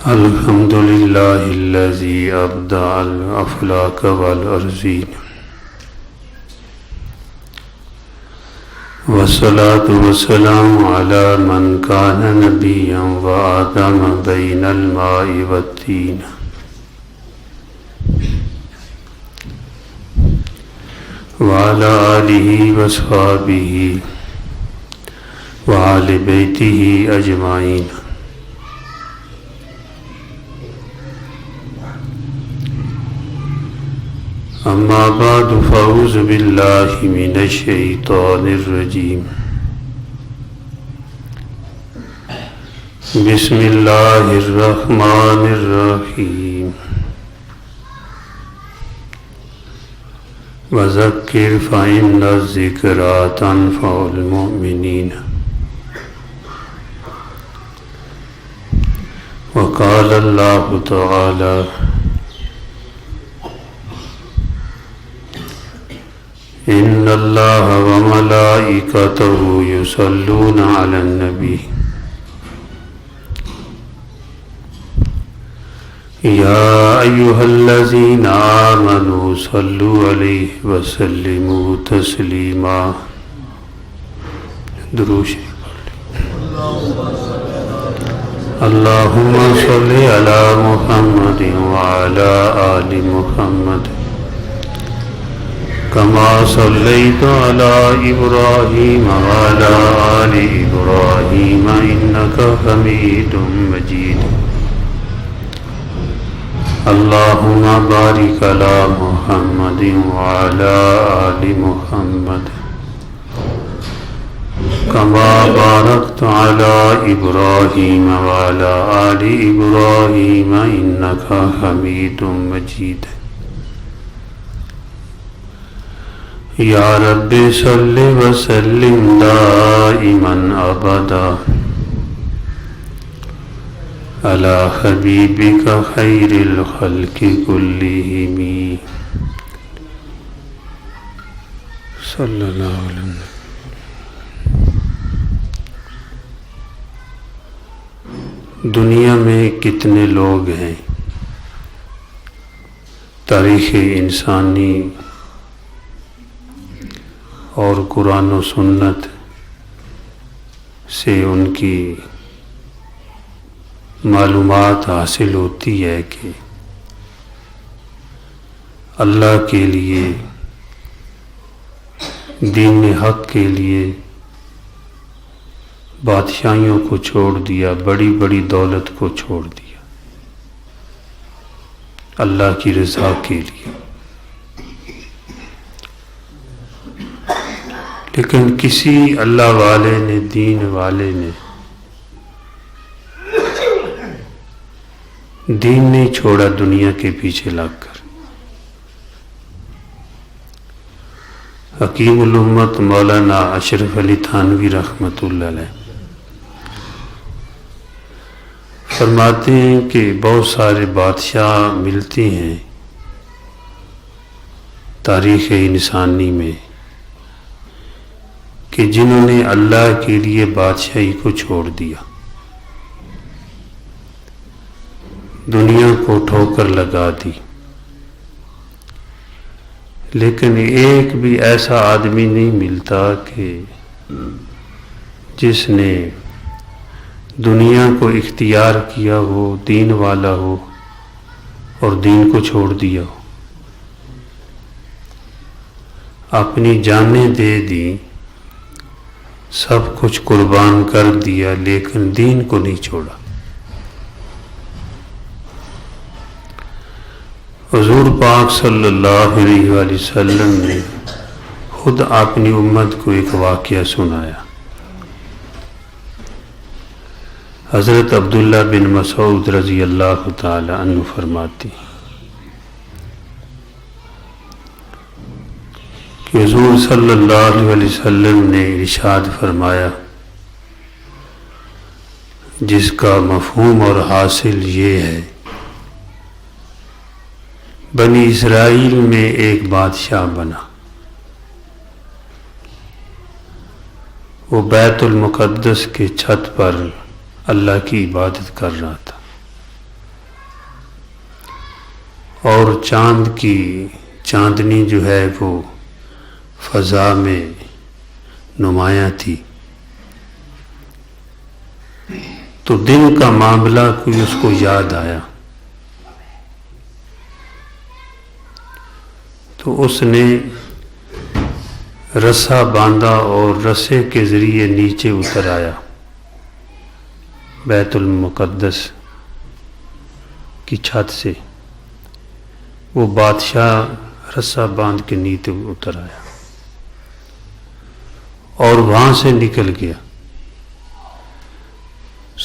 الحمد لله الذي أبدع الأفلاك والأرزين، والصلاة والسلام على من كان نبيا وآدم بين الماء والطين، وعلى آله وصحبه وآل بيته أجمعين. أما بعد فأعوذ بالله من الشيطان الرجيم. بسم الله الرحمن الرحيم. وذكر فإن الذكرى تنفع المؤمنين. وقال الله تعالى: إن الله وملائكته يصلون على النبي يا أيها الذين آمنوا صلوا عليه وسلموا تسليما. دروش اللهم صل على محمد وعلى آل محمد كما صليت على إبراهيم وعلى آل إبراهيم إنك حميد مجيد. اللهم بارك على محمد وعلى آل محمد كما باركت على إبراهيم وعلى آل إبراهيم إنك حميد مجيد. یا رب صل وسلم دائما ابدا على حبیبک خیر الخلق کلہم صلی اللہ علیہ وسلم. دنیا میں کتنے لوگ ہیں تاریخ انسانی اور قرآن و سنت سے ان کی معلومات حاصل ہوتی ہے کہ اللہ کے لیے، دین حق کے لیے بادشاہیوں کو چھوڑ دیا، بڑی بڑی دولت کو چھوڑ دیا اللہ کی رضا کے لیے. لیکن کسی اللہ والے نے، دین والے نے دین نہیں چھوڑا دنیا کے پیچھے لگ کر. حکیم الامت مولانا اشرف علی تھانوی رحمۃ اللہ علیہ فرماتے ہیں کہ بہت سارے بادشاہ ملتے ہیں تاریخ انسانی میں کہ جنہوں نے اللہ کے لیے بادشاہی کو چھوڑ دیا، دنیا کو ٹھوکر لگا دی. لیکن ایک بھی ایسا آدمی نہیں ملتا کہ جس نے دنیا کو اختیار کیا ہو، دین والا ہو اور دین کو چھوڑ دیا ہو. اپنی جانیں دے دی، سب کچھ قربان کر دیا، لیکن دین کو نہیں چھوڑا. حضور پاک صلی اللہ علیہ وآلہ وسلم نے خود اپنی امت کو ایک واقعہ سنایا. حضرت عبداللہ بن مسعود رضی اللہ تعالی عنہ فرماتی کہ حضور صلی اللہ علیہ وسلم نے ارشاد فرمایا، جس کا مفہوم اور حاصل یہ ہے، بنی اسرائیل میں ایک بادشاہ بنا، وہ بیت المقدس کے چھت پر اللہ کی عبادت کر رہا تھا. اور چاند کی چاندنی جو ہے وہ فضا میں نمایاں تھی، تو دن کا معاملہ کوئی اس کو یاد آیا، تو اس نے رسا باندھا اور رسے کے ذریعے نیچے اتر آیا بیت المقدس کی چھت سے۔ وہ بادشاہ رسا باندھ کے نیچے اتر آیا اور وہاں سے نکل گیا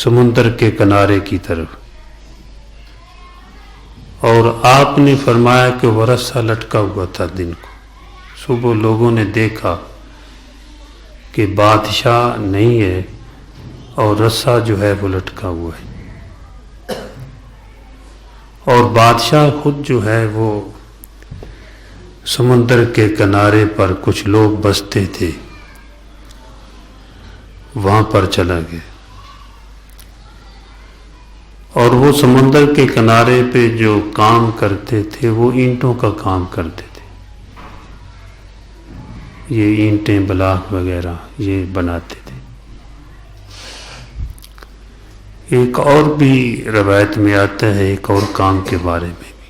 سمندر کے کنارے کی طرف، اور آپ نے فرمایا کہ وہ رسا لٹکا ہوا تھا دن کو۔ صبح لوگوں نے دیکھا کہ بادشاہ نہیں ہے اور رسا جو ہے وہ لٹکا ہوا ہے، اور بادشاہ خود جو ہے وہ سمندر کے کنارے پر کچھ لوگ بستے تھے وہاں پر چلا گیا، اور وہ سمندر کے کنارے پہ جو کام کرتے تھے وہ اینٹوں کا کام کرتے تھے، یہ اینٹیں بلاک وغیرہ یہ بناتے تھے۔ ایک اور بھی روایت میں آتا ہے ایک اور کام کے بارے میں بھی،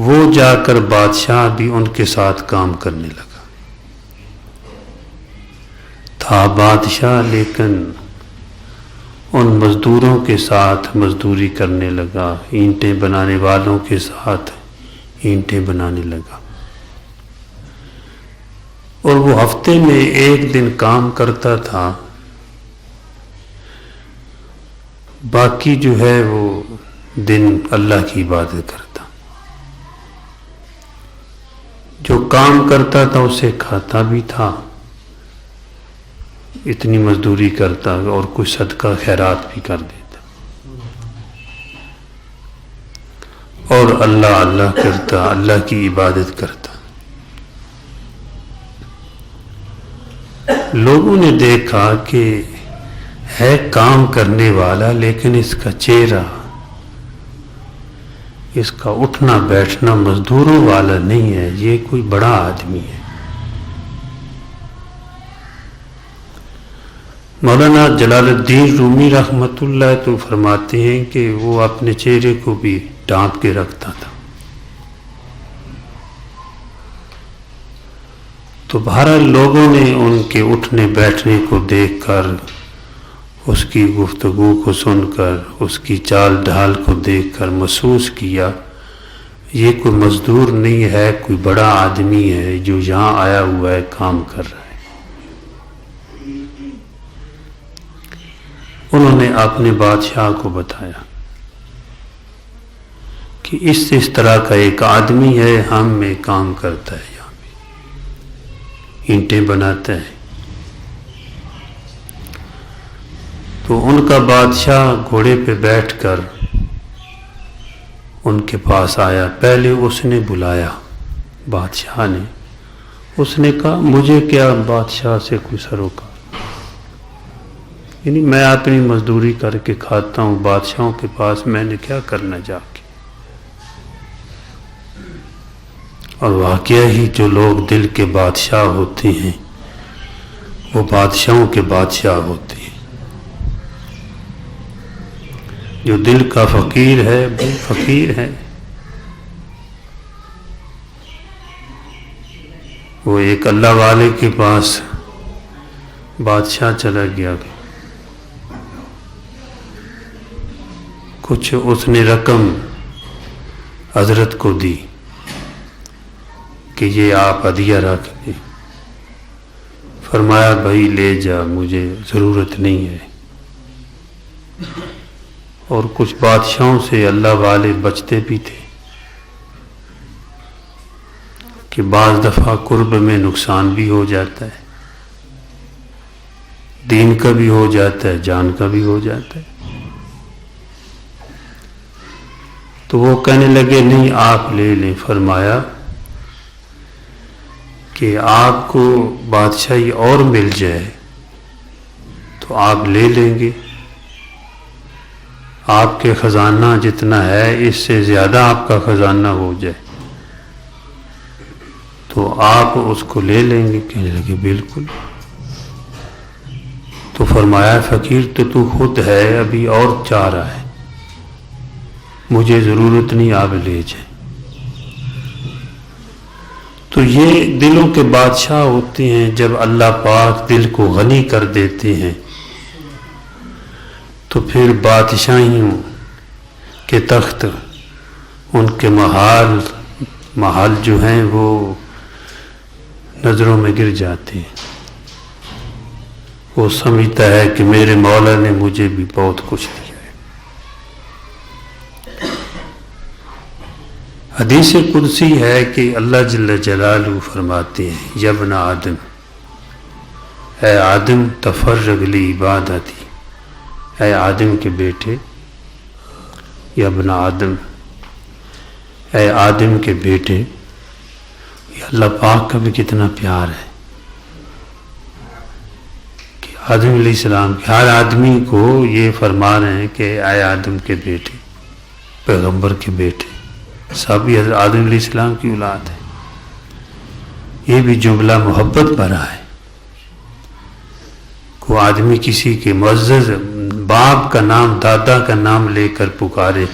وہ جا کر بادشاہ بھی ان کے ساتھ کام کرنے لگا تھا بادشاہ، لیکن ان مزدوروں کے ساتھ مزدوری کرنے لگا، اینٹیں بنانے والوں کے ساتھ اینٹیں بنانے لگا، اور وہ ہفتے میں ایک دن کام کرتا تھا، باقی جو ہے وہ دن اللہ کی عبادت کرتا۔ جو کام کرتا تھا اسے کھاتا بھی تھا، اتنی مزدوری کرتا، اور کچھ صدقہ خیرات بھی کر دیتا، اور اللہ اللہ کرتا، اللہ کی عبادت کرتا۔ لوگوں نے دیکھا کہ ہے کام کرنے والا، لیکن اس کا چہرہ، اس کا اٹھنا بیٹھنا مزدوروں والا نہیں ہے، یہ کوئی بڑا آدمی ہے۔ مولانا جلال الدین رومی رحمۃ اللہ تو فرماتے ہیں کہ وہ اپنے چہرے کو بھی ڈھانپ کے رکھتا تھا۔ تو بہرحال لوگوں نے ان کے اٹھنے بیٹھنے کو دیکھ کر، اس کی گفتگو کو سن کر، اس کی چال ڈھال کو دیکھ کر محسوس کیا یہ کوئی مزدور نہیں ہے، کوئی بڑا آدمی ہے جو یہاں آیا ہوا ہے، کام کر رہا ہے۔ انہوں نے اپنے بادشاہ کو بتایا کہ اس طرح کا ایک آدمی ہے، ہم میں کام کرتا ہے، یہاں پہ اینٹیں بناتا ہے۔ تو ان کا بادشاہ گھوڑے پہ بیٹھ کر ان کے پاس آیا۔ پہلے اس نے بلایا بادشاہ نے، اس نے کہا مجھے کیا بادشاہ سے کوئی سروکار، یعنی میں اپنی مزدوری کر کے کھاتا ہوں، بادشاہوں کے پاس میں نے کیا کرنا جا کے۔ اور واقعہ ہی جو لوگ دل کے بادشاہ ہوتے ہیں وہ بادشاہوں کے بادشاہ ہوتے ہیں، جو دل کا فقیر ہے وہ فقیر ہے۔ وہ ایک اللہ والے کے پاس بادشاہ چلا گیا، کچھ اس نے رقم حضرت کو دی کہ یہ آپ ہدیہ رکھ لیں۔ فرمایا بھائی لے جا، مجھے ضرورت نہیں ہے۔ اور کچھ بادشاہوں سے اللہ والے بچتے بھی تھے کہ بعض دفعہ قرب میں نقصان بھی ہو جاتا ہے، دین کا بھی ہو جاتا ہے، جان کا بھی ہو جاتا ہے۔ تو وہ کہنے لگے نہیں آپ لے لیں۔ فرمایا کہ آپ کو بادشاہی اور مل جائے تو آپ لے لیں گے، آپ کے خزانہ جتنا ہے اس سے زیادہ آپ کا خزانہ ہو جائے تو آپ اس کو لے لیں گے؟ کہنے لگے بالکل۔ تو فرمایا فقیر تو خود ہے، ابھی اور چاہ رہا ہے، مجھے ضرورت نہیں، آپ لے جائیں۔ تو یہ دلوں کے بادشاہ ہوتے ہیں، جب اللہ پاک دل کو غنی کر دیتے ہیں تو پھر بادشاہیوں کے تخت، ان کے محل جو ہیں وہ نظروں میں گر جاتے ہیں۔ وہ سمجھتا ہے کہ میرے مولا نے مجھے بھی بہت کچھ دیا ہے۔ حدیث قدسی ہے کہ اللہ جل جلالہ فرماتے ہیں یا ابن آدم، اے آدم تفرغ لی عبادتی، اے آدم کے بیٹے، یا ابن آدم، اے آدم کے بیٹے۔ یہ اللہ پاک کا بھی کتنا پیار ہے کہ آدم علیہ السلام کے ہر آدمی کو یہ فرما رہے ہیں کہ اے آدم کے بیٹے، پیغمبر کے بیٹے، سب ہی حضرت آدم علیہ السلام کی اولاد ہے۔ یہ بھی جملہ محبت بھرا ہے۔ کو آدمی کسی کے معزز باپ کا نام، دادا کا نام لے کر پکارے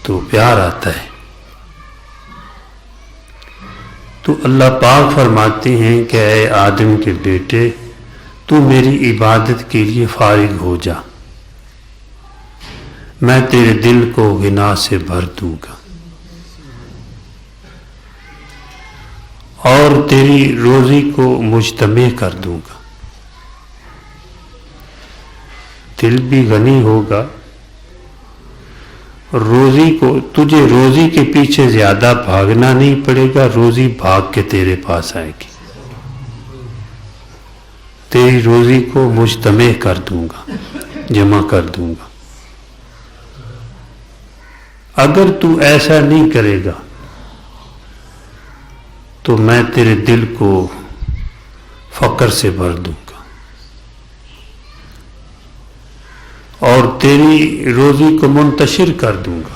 تو پیار آتا ہے۔ تو اللہ پاک فرماتے ہیں کہ اے آدم کے بیٹے، تو میری عبادت کے لیے فارغ ہو جا، میں تیرے دل کو غنا سے بھر دوں گا اور تیری روزی کو مجتمع کر دوں گا۔ دل بھی غنی ہوگا، روزی کو، تجھے روزی کے پیچھے زیادہ بھاگنا نہیں پڑے گا، روزی بھاگ کے تیرے پاس آئے گی۔ تیری روزی کو مجتمع کر دوں گا، جمع کر دوں گا۔ اگر تو ایسا نہیں کرے گا تو میں تیرے دل کو فقر سے بھر دوں گا اور تیری روزی کو منتشر کر دوں گا،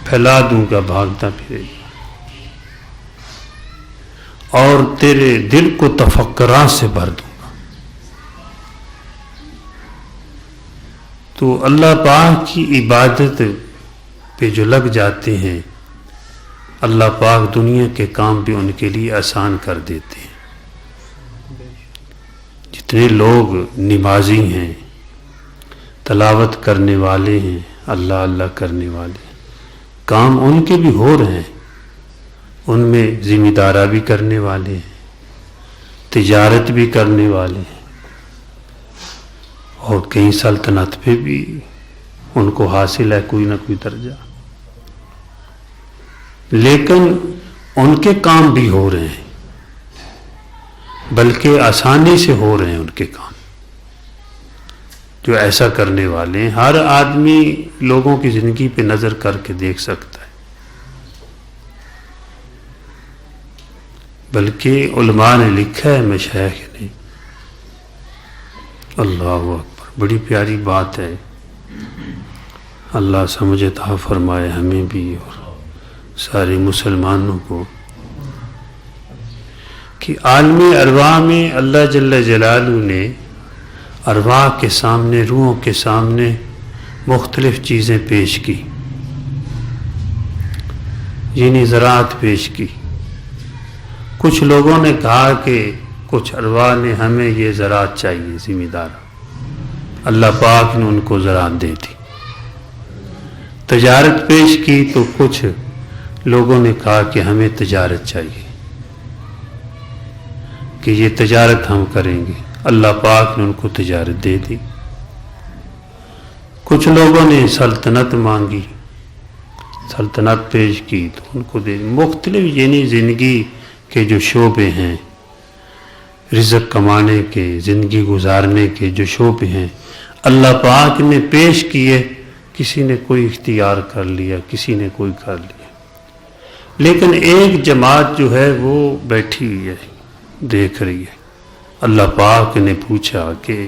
پھیلا دوں گا، بھاگتا پھرے گا، اور تیرے دل کو تفکرات سے بھر دوں گا۔ تو اللہ پاک کی عبادت پہ جو لگ جاتے ہیں، اللہ پاک دنیا کے کام بھی ان کے لیے آسان کر دیتے ہیں۔ جتنے لوگ نمازی ہیں، تلاوت کرنے والے ہیں، اللہ اللہ کرنے والے ہیں، کام ان کے بھی ہو رہے ہیں، ان میں ذمہ دارہ بھی کرنے والے ہیں، تجارت بھی کرنے والے ہیں، اور کئی سلطنت پہ بھی ان کو حاصل ہے کوئی نہ کوئی درجہ، لیکن ان کے کام بھی ہو رہے ہیں، بلکہ آسانی سے ہو رہے ہیں ان کے کام۔ جو ایسا کرنے والے ہیں، ہر آدمی لوگوں کی زندگی پہ نظر کر کے دیکھ سکتا ہے، بلکہ علماء نے لکھا ہے، مشائخ نے۔ اللہ اکبر، بڑی پیاری بات ہے۔ اللہ سمجھ عطا فرمائے ہمیں بھی اور سارے مسلمانوں کو، کہ عالم ارواح میں اللہ جل جلالہ نے ارواح کے سامنے، روحوں کے سامنے مختلف چیزیں پیش کی، یعنی زراعت پیش کی۔ کچھ لوگوں نے کہا کہ کچھ ارواح نے ہمیں یہ زراعت چاہیے، ذمہ دار، اللہ پاک نے ان کو زراعت دے دی۔ تجارت پیش کی تو کچھ لوگوں نے کہا کہ ہمیں تجارت چاہیے، کہ یہ تجارت ہم کریں گے، اللہ پاک نے ان کو تجارت دے دی۔ کچھ لوگوں نے سلطنت مانگی، سلطنت پیش کی تو ان کو دے دی۔ مختلف یعنی زندگی کے جو شعبے ہیں، رزق کمانے کے، زندگی گزارنے کے جو شعبے ہیں، اللہ پاک نے پیش کیے، کسی نے کوئی اختیار کر لیا، کسی نے کوئی کر لیا، لیکن ایک جماعت جو ہے وہ بیٹھی ہوئی ہے، دیکھ رہی ہے۔ اللہ پاک نے پوچھا کہ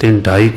3-2.5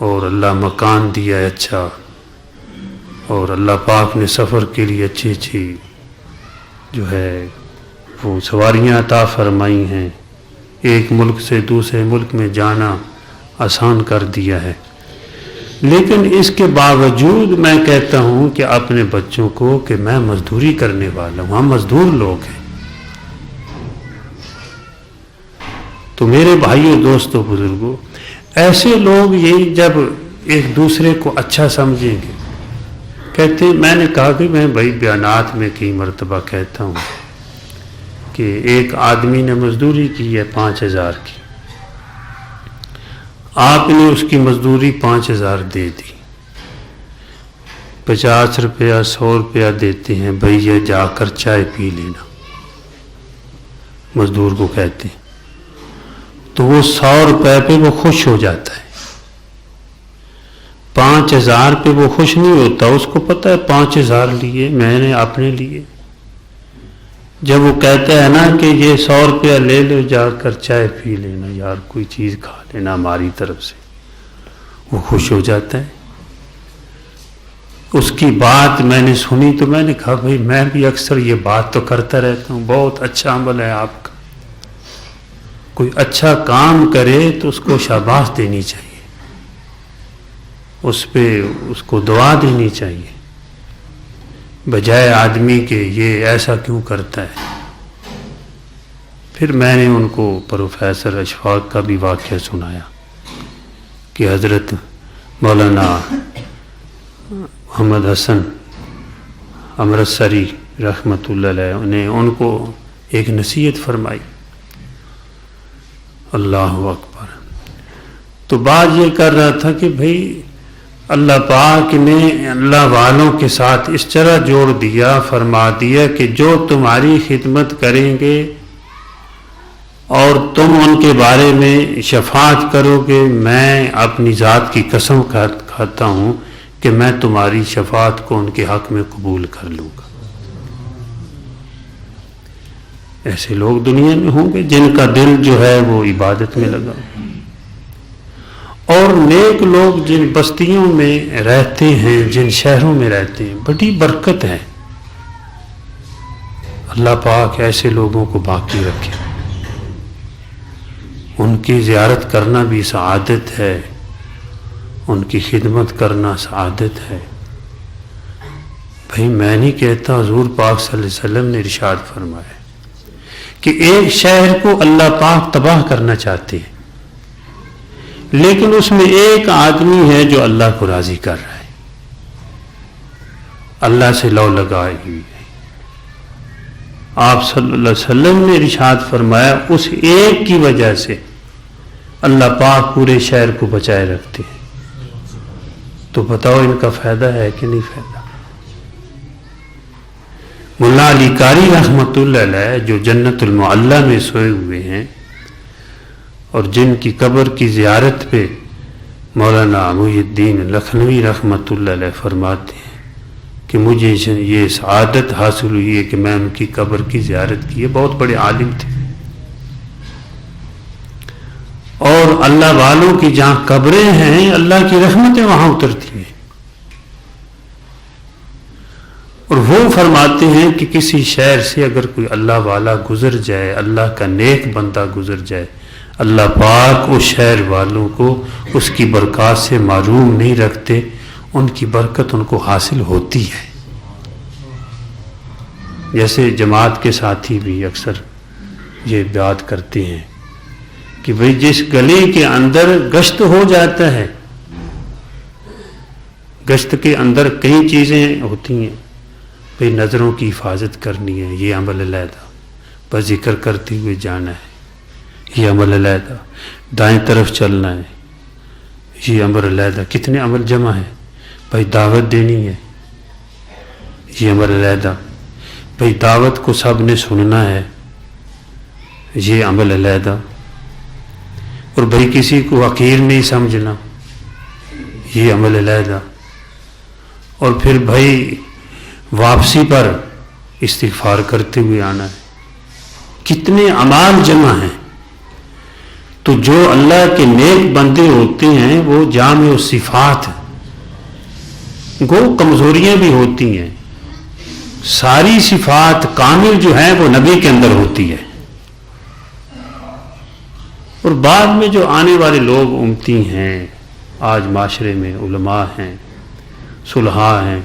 اور اللہ مکان دیا ہے اچھا، اور اللہ پاک نے سفر کے لیے اچھی اچھی جو ہے وہ سواریاں عطا فرمائی ہیں، ایک ملک سے دوسرے ملک میں جانا آسان کر دیا ہے، لیکن اس کے باوجود میں کہتا ہوں کہ اپنے بچوں کو کہ میں مزدوری کرنے والا ہوں، ہم مزدور لوگ ہیں۔ تو میرے بھائیوں، دوستوں، بزرگوں، ایسے لوگ یہ جب ایک دوسرے کو اچھا سمجھیں گے، کہتے ہیں، میں نے کہا کہ میں بھائی بیانات میں کئی مرتبہ کہتا ہوں کہ ایک آدمی نے مزدوری کی ہے 5000 کی، آپ نے اس کی مزدوری 5000 دے دی، 50 روپیہ 100 روپیہ دیتے ہیں، بھیا جا کر چائے پی لینا، مزدور کو کہتے ہیں، تو وہ 100 روپے پہ وہ خوش ہو جاتا ہے، 5000 پہ وہ خوش نہیں ہوتا، اس کو پتہ ہے 5000 لیے میں نے اپنے لیے۔ جب وہ کہتا ہے نا کہ یہ 100 روپیہ لے لو، جا کر چائے پی لینا، یار کوئی چیز کھا لینا ہماری طرف سے، وہ خوش ہو جاتا ہے۔ اس کی بات میں نے سنی تو میں نے کہا بھائی میں بھی اکثر یہ بات تو کرتا رہتا ہوں، بہت اچھا عمل ہے آپ کا، کوئی اچھا کام کرے تو اس کو شاباش دینی چاہیے، اس پہ اس کو دعا دینی چاہیے، بجائے آدمی کہ یہ ایسا کیوں کرتا ہے۔ پھر میں نے ان کو پروفیسر اشفاق کا بھی واقعہ سنایا کہ حضرت مولانا محمد حسن امرتسری رحمۃ اللہ علیہ نے ان کو ایک نصیحت فرمائی، اللہ اکبر۔ تو بات یہ کر رہا تھا کہ بھئی اللہ پاک نے اللہ والوں کے ساتھ اس طرح جوڑ دیا، فرما دیا کہ جو تمہاری خدمت کریں گے اور تم ان کے بارے میں شفاعت کرو گے، میں اپنی ذات کی قسم کھاتا ہوں کہ میں تمہاری شفاعت کو ان کے حق میں قبول کر لوں گا۔ ایسے لوگ دنیا میں ہوں گے جن کا دل جو ہے وہ عبادت میں لگا، اور نیک لوگ جن بستیوں میں رہتے ہیں، جن شہروں میں رہتے ہیں، بڑی برکت ہے۔ اللہ پاک ایسے لوگوں کو باقی رکھے، ان کی زیارت کرنا بھی سعادت ہے، ان کی خدمت کرنا سعادت ہے۔ بھئی میں نہیں کہتا، حضور پاک صلی اللہ علیہ وسلم نے ارشاد فرمایا کہ ایک شہر کو اللہ پاک تباہ کرنا چاہتے ہیں، لیکن اس میں ایک آدمی ہے جو اللہ کو راضی کر رہا ہے، اللہ سے لو لگائی ہوئی ہے۔ آپ صلی اللہ علیہ وسلم نے ارشاد فرمایا اس ایک کی وجہ سے اللہ پاک پورے شہر کو بچائے رکھتے ہیں۔ تو بتاؤ ان کا فائدہ ہے کہ نہیں فائدہ؟ ملا علی قاری رحمۃ اللہ علیہ جو جنت المعلی میں سوئے ہوئے ہیں، اور جن کی قبر کی زیارت پہ مولانا محی الدین لکھنوی رحمۃ اللہ علیہ فرماتے ہیں کہ مجھے یہ سعادت حاصل ہوئی ہے کہ میں ان کی قبر کی زیارت کی ہے۔ بہت بڑے عالم تھے، اور اللہ والوں کی جہاں قبریں ہیں اللہ کی رحمتیں وہاں اترتی ہیں، اور وہ فرماتے ہیں کہ کسی شہر سے اگر کوئی اللہ والا گزر جائے، اللہ کا نیک بندہ گزر جائے، اللہ پاک اس شہر والوں کو اس کی برکات سے محروم نہیں رکھتے، ان کی برکت ان کو حاصل ہوتی ہے۔ جیسے جماعت کے ساتھی بھی اکثر یہ بات کرتے ہیں کہ بھئی جس گلی کے اندر گشت ہو جاتا ہے، گشت کے اندر کئی چیزیں ہوتی ہیں، بھئی نظروں کی حفاظت کرنی ہے، یہ عمل علیحدہ، بس ذکر کرتے ہوئے جانا ہے، یہ عمل علیحدہ، دائیں طرف چلنا ہے، یہ عمل علیحدہ، کتنے عمل جمع ہے، بھائی دعوت دینی ہے، یہ عمل علیحدہ، بھائی دعوت کو سب نے سننا ہے، یہ عمل علیحدہ، اور بھائی کسی کو حقیر نہیں سمجھنا، یہ عمل علیحدہ، اور پھر بھائی واپسی پر استغفار کرتے ہوئے آنا ہے، کتنے اعمال جمع ہیں۔ تو جو اللہ کے نیک بندے ہوتے ہیں وہ جامع صفات گو کمزوریاں بھی ہوتی ہیں، ساری صفات کامل جو ہیں وہ نبی کے اندر ہوتی ہے. اور بعد میں جو آنے والے لوگ امتی ہیں، آج معاشرے میں علماء ہیں، صلحاء ہیں،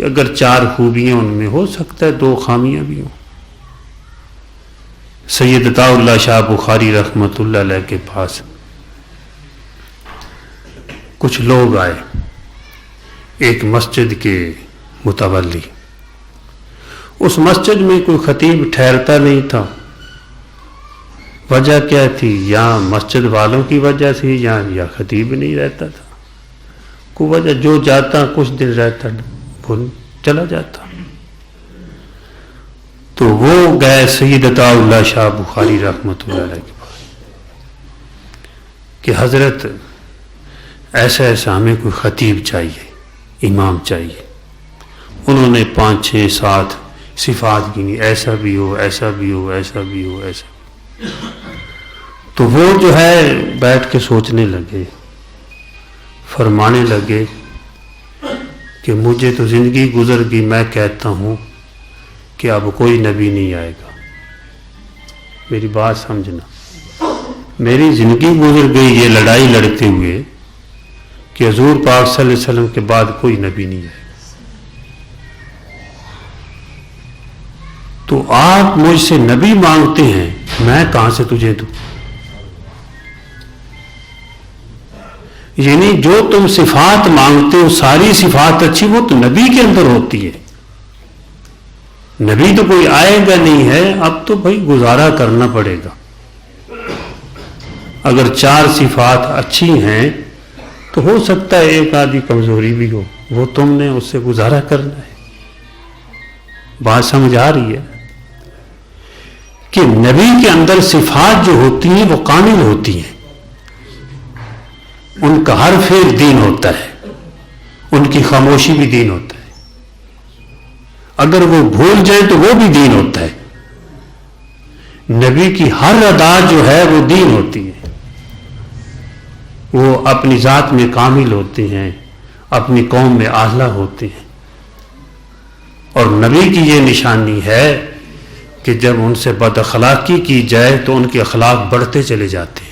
اگر 4 خوبیاں ان میں ہو سکتا ہے 2 خامیاں بھی ہوں. سید عطا اللہ شاہ بخاری رحمۃ اللہ علیہ کے پاس کچھ لوگ آئے، ایک مسجد کے متولی. اس مسجد میں کوئی خطیب ٹھہرتا نہیں تھا. وجہ کیا تھی؟ یا مسجد والوں کی وجہ سے یا خطیب نہیں رہتا تھا. کوئی وجہ، جو جاتا کچھ دن رہتا پھر چلا جاتا. تو وہ گئے سید عطا اللہ شاہ بخاری رحمۃ اللہ علیہ کے پاس کہ حضرت ایسا ایسا ہمیں کوئی خطیب چاہیے، امام چاہیے. انہوں نے 5 6 7 صفات گنی، ایسا بھی ہو، ایسا بھی ہو، ایسا بھی ہو، ایسا بھی ہو. تو وہ جو ہے بیٹھ کے سوچنے لگے، فرمانے لگے کہ مجھے تو زندگی گزر گئی، میں کہتا ہوں کہ اب کوئی نبی نہیں آئے گا. میری بات سمجھنا، میری زندگی گزر گئی یہ لڑائی لڑتے ہوئے کہ حضور پاک صلی اللہ علیہ وسلم کے بعد کوئی نبی نہیں آئے گا. تو آپ مجھ سے نبی مانگتے ہیں، میں کہاں سے تجھے دوں؟ یعنی جو تم صفات مانگتے ہو ساری صفات اچھی، وہ تو نبی کے اندر ہوتی ہے. نبی تو کوئی آئے گا نہیں ہے، اب تو بھائی گزارا کرنا پڑے گا. اگر 4 صفات اچھی ہیں تو ہو سکتا ہے ایک آدھی کمزوری بھی ہو، وہ تم نے اس سے گزارا کرنا ہے. بات سمجھ آ رہی ہے کہ نبی کے اندر صفات جو ہوتی ہیں وہ کامل ہوتی ہیں. ان کا ہر فعل دین ہوتا ہے، ان کی خاموشی بھی دین ہوتا ہے. اگر وہ بھول جائیں تو وہ بھی دین ہوتا ہے. نبی کی ہر ادا جو ہے وہ دین ہوتی ہے. وہ اپنی ذات میں کامل ہوتے ہیں، اپنی قوم میں اعلیٰ ہوتے ہیں. اور نبی کی یہ نشانی ہے کہ جب ان سے بد اخلاقی کی جائے تو ان کے اخلاق بڑھتے چلے جاتے ہیں.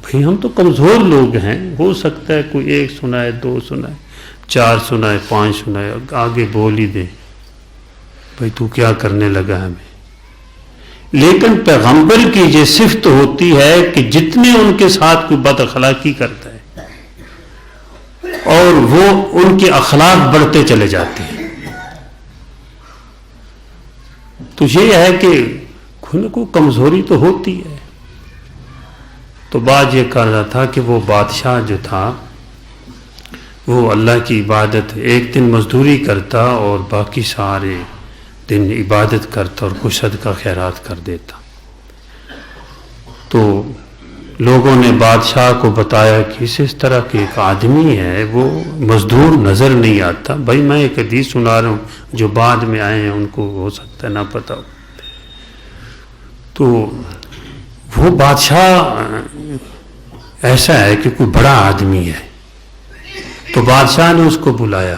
بھئی ہم تو کمزور لوگ ہیں، ہو سکتا ہے کوئی 1 سنائے، 2 سنائے، 4 سنائے، 5 سنائے، آگے بول ہی دیں بھئی تو کیا کرنے لگا ہمیں. لیکن پیغمبر کی یہ صفت ہوتی ہے کہ جتنے ان کے ساتھ کوئی بد اخلاقی کرتا ہے اور وہ ان کے اخلاق بڑھتے چلے جاتے ہیں. تو یہ ہے کہ کوئی کو کمزوری تو ہوتی ہے. تو بات یہ کر رہا تھا کہ وہ بادشاہ جو تھا وہ اللہ کی عبادت، ایک دن مزدوری کرتا اور باقی سارے دن عبادت کرتا اور کچھ صدقہ خیرات کر دیتا. تو لوگوں نے بادشاہ کو بتایا کہ اس طرح کے ایک آدمی ہے، وہ مزدور نظر نہیں آتا. بھائی میں ایک حدیث سنا رہا ہوں، جو بعد میں آئے ہیں ان کو ہو سکتا ہے نہ پتہ ہو. تو وہ بادشاہ ایسا ہے کہ کوئی بڑا آدمی ہے. تو بادشاہ نے اس کو بلایا.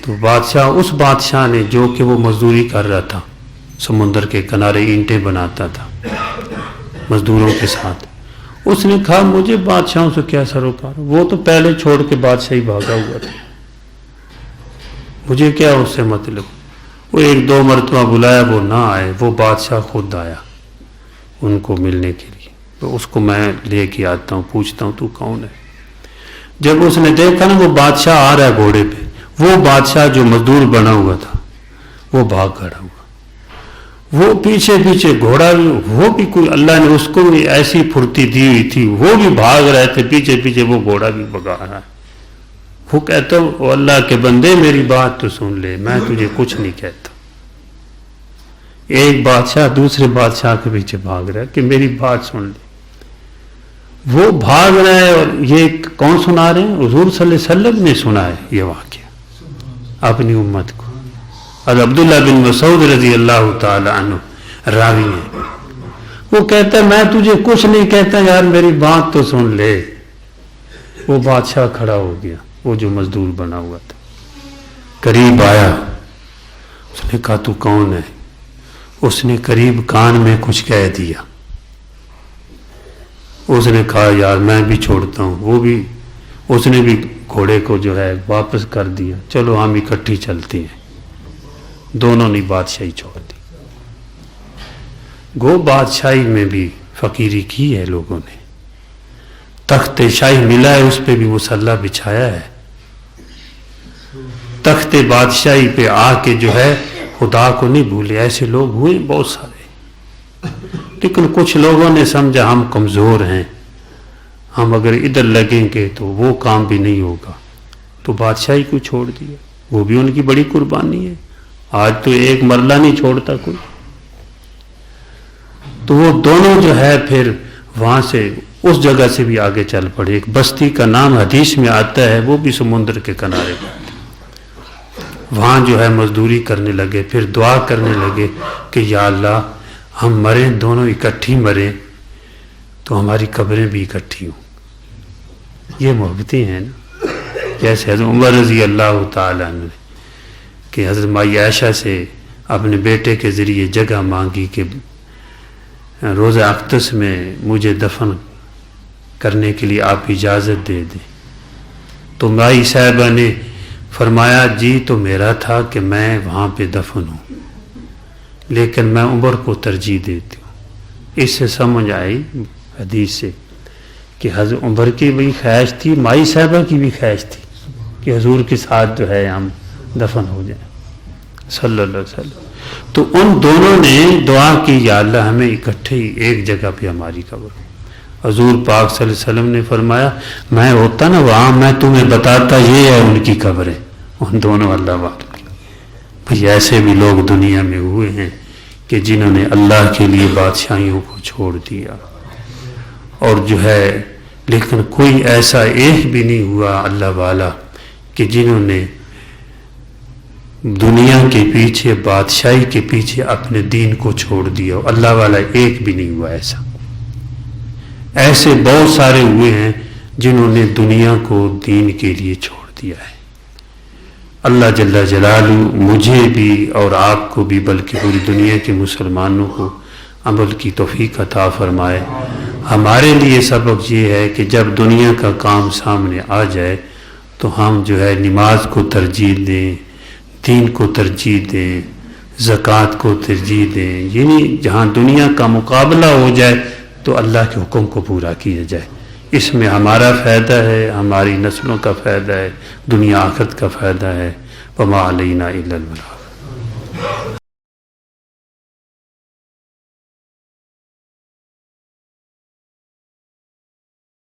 تو اس بادشاہ نے جو کہ وہ مزدوری کر رہا تھا، سمندر کے کنارے اینٹیں بناتا تھا مزدوروں کے ساتھ، اس نے کہا مجھے بادشاہوں سے کیا سروکار، وہ تو پہلے چھوڑ کے بادشاہی بھاگا ہوا تھا، مجھے کیا اس سے مطلب. وہ 1-2 مرتبہ بلایا، وہ نہ آئے. وہ بادشاہ خود آیا ان کو ملنے کے لیے. تو اس کو میں لے کے آتا ہوں، پوچھتا ہوں تو کون ہے. جب اس نے دیکھا نا وہ بادشاہ آ رہا ہے گھوڑے پہ، وہ بادشاہ جو مزدور بنا ہوا تھا وہ بھاگ کھڑا ہوا. وہ پیچھے پیچھے گھوڑا بھی، وہ بھی کوئی اللہ نے اس کو بھی ایسی پھرتی دی ہوئی تھی، وہ بھی بھاگ رہے تھے پیچھے پیچھے، وہ گھوڑا بھی بھگا رہا ہے. وہ کہتا ہوں اللہ کے بندے میری بات تو سن لے، میں تجھے کچھ نہیں کہتا. ایک بادشاہ دوسرے بادشاہ کے پیچھے بھاگ رہا ہے کہ میری بات سن لے. وہ بھاگ رہا ہے. اور یہ کون سنا رہے ہیں؟ حضور صلی اللہ علیہ وسلم نے سنا ہے یہ واقعہ اپنی امت کو. عبداللہ بن مسعود رضی اللہ تعالی عنہ راوی ہیں. وہ کہتا ہے میں تجھے کچھ نہیں کہتا یار میری بات تو سن لے. وہ بادشاہ کھڑا ہو گیا, وہ جو مزدور بنا ہوا تھا, قریب آیا, اس نے کہا تو کون ہے؟ اس نے قریب کان میں کچھ کہہ دیا. اس نے کہا یار میں بھی چھوڑتا ہوں. وہ بھی, اس نے بھی گھوڑے کو جو ہے واپس کر دیا. چلو ہم اکٹھی چلتے ہیں. دونوں نے بادشاہی چھوڑ دی. گو بادشاہی میں بھی فقیری کی ہے لوگوں نے. تخت شاہی ملا ہے, اس پہ بھی مسلح بچھایا ہے. تخت بادشاہی پہ آ کے جو ہے خدا کو نہیں بھولے. ایسے لوگ ہوئے بہت سارے, لیکن کچھ لوگوں نے سمجھا ہم کمزور ہیں, ہم اگر ادھر لگیں گے تو وہ کام بھی نہیں ہوگا, تو بادشاہی کو چھوڑ دیا. وہ بھی ان کی بڑی قربانی ہے. آج تو ایک مرلہ نہیں چھوڑتا کوئی. تو وہ دونوں جو ہے پھر وہاں سے اس جگہ سے بھی آگے چل پڑے. ایک بستی کا نام حدیث میں آتا ہے, وہ بھی سمندر کے کنارے پر. وہاں جو ہے مزدوری کرنے لگے. پھر دعا کرنے لگے کہ یا اللہ ہم مریں, دونوں اکٹھی مریں تو ہماری قبریں بھی اکٹھی ہوں. یہ محبتیں ہیں نا. جیسے حضرت عمر رضی اللہ تعالیٰ عنہ کہ حضرت مائی عائشہ سے اپنے بیٹے کے ذریعے جگہ مانگی کہ روزہ اقدس میں مجھے دفن کرنے کے لیے آپ اجازت دے دیں. تو مائی صاحبہ نے فرمایا جی تو میرا تھا کہ میں وہاں پہ دفن ہوں, لیکن میں عمر کو ترجیح دیتی ہوں. اس سے سمجھ آئی حدیث سے کہ حضرت عمر کی بھی خواہش تھی, مائی صاحبہ کی بھی خواہش تھی کہ حضور کے ساتھ جو ہے ہم دفن ہو جائیں صلی اللہ علیہ وسلم. تو ان دونوں نے دعا کی یا اللہ ہمیں اکٹھے ایک جگہ پہ ہماری قبر. حضور پاک صلی اللہ علیہ وسلم نے فرمایا میں ہوتا نا وہاں میں تمہیں بتاتا یہ ہے ان کی قبریں, ان دونوں اللہ والوں کی. بھئی ایسے بھی لوگ دنیا میں ہوئے ہیں کہ جنہوں نے اللہ کے لیے بادشاہیوں کو چھوڑ دیا, اور جو ہے لیکن کوئی ایسا ایک بھی نہیں ہوا اللہ والا کہ جنہوں نے دنیا کے پیچھے بادشاہی کے پیچھے اپنے دین کو چھوڑ دیا. اللہ والا ایک بھی نہیں ہوا ایسا. ایسے بہت سارے ہوئے ہیں جنہوں نے دنیا کو دین کے لیے چھوڑ دیا ہے. اللہ جل جلالہ مجھے بھی اور آپ کو بھی بلکہ پوری دنیا کے مسلمانوں کو عمل کی توفیق عطا فرمائے. ہمارے لیے سبق یہ ہے کہ جب دنیا کا کام سامنے آ جائے تو ہم جو ہے نماز کو ترجیح دیں, دین کو ترجیح دیں, زکوٰۃ کو ترجیح دیں. یعنی جہاں دنیا کا مقابلہ ہو جائے تو اللہ کے حکم کو پورا کیا جائے. اس میں ہمارا فائدہ ہے, ہماری نسلوں کا فائدہ ہے, دنیا آخرت کا فائدہ ہے. وما علینا الا البلاغ.